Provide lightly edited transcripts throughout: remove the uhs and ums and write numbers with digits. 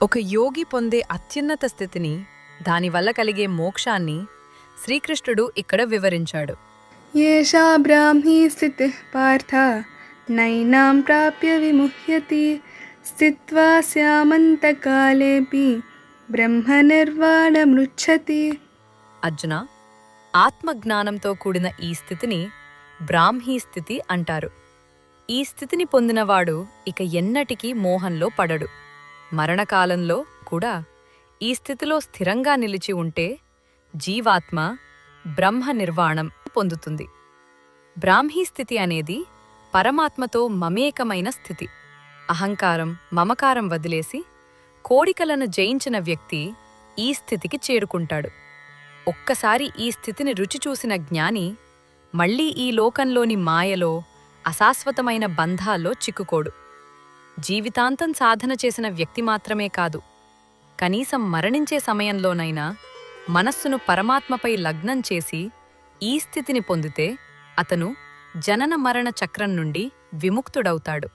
ఒక యోగి పొందే అత్యున్నత స్థితిని, దానివల్ల కలిగే మోక్షాన్ని శ్రీకృష్ణుడు ఇక్కడ వివరించాడు. येषा ब्राह्मी स्थितिः पार्थ नैनां प्राप्य विमुह्यति स्थित्वा स्यामन्तकालेऽपि బ్రహ్మనిర్వాణమృచ్చతి. అర్జున, ఆత్మజ్ఞానంతో కూడిన ఈ స్థితిని బ్రాహ్మీ స్థితి అంటారు. ఈ స్థితిని పొందినవాడు ఇక ఎన్నటికీ మోహంలో పడడు. మరణకాలంలో కూడా ఈ స్థితిలో స్థిరంగా నిలిచి ఉంటే జీవాత్మ బ్రహ్మ నిర్వాణం పొందుతుంది. బ్రాహ్మీ స్థితి అనేది పరమాత్మతో మమేకమైన స్థితి. అహంకారం, మమకారం వదిలేసి కోరికలను జయించిన వ్యక్తి ఈ స్థితికి చేరుకుంటాడు. ఒక్కసారి ఈ స్థితిని రుచి చూసిన జ్ఞాని మళ్లీ ఈ లోకంలోని మాయలో, అశాశ్వతమైన బంధాల్లో చిక్కుకోడు. జీవితాంతం సాధన చేసిన వ్యక్తి మాత్రమే కాదు, కనీసం మరణించే సమయంలోనైనా మనస్సును పరమాత్మపై లగ్నం చేసి ఈ స్థితిని పొందితే అతను జనన మరణ చక్రం నుండి విముక్తుడవుతాడు.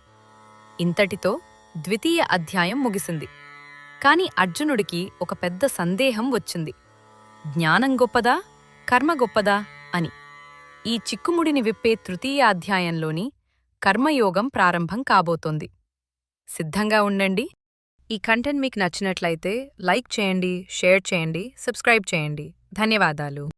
ఇంతటితో ద్వితీయ అధ్యాయం ముగిసింది. కాని అర్జునుడికి ఒక పెద్ద సందేహం వచ్చింది. జ్ఞానం గొప్పదా, కర్మ గొప్పదా అని. ఈ చిక్కుముడిని విప్పే తృతీయ అధ్యాయంలోని కర్మయోగం ప్రారంభం కాబోతోంది. సిద్ధంగా ఉండండి. ఈ కంటెంట్ మీకు నచ్చినట్లయితే లైక్ చేయండి, షేర్ చేయండి, సబ్స్క్రైబ్ చేయండి. ధన్యవాదాలు.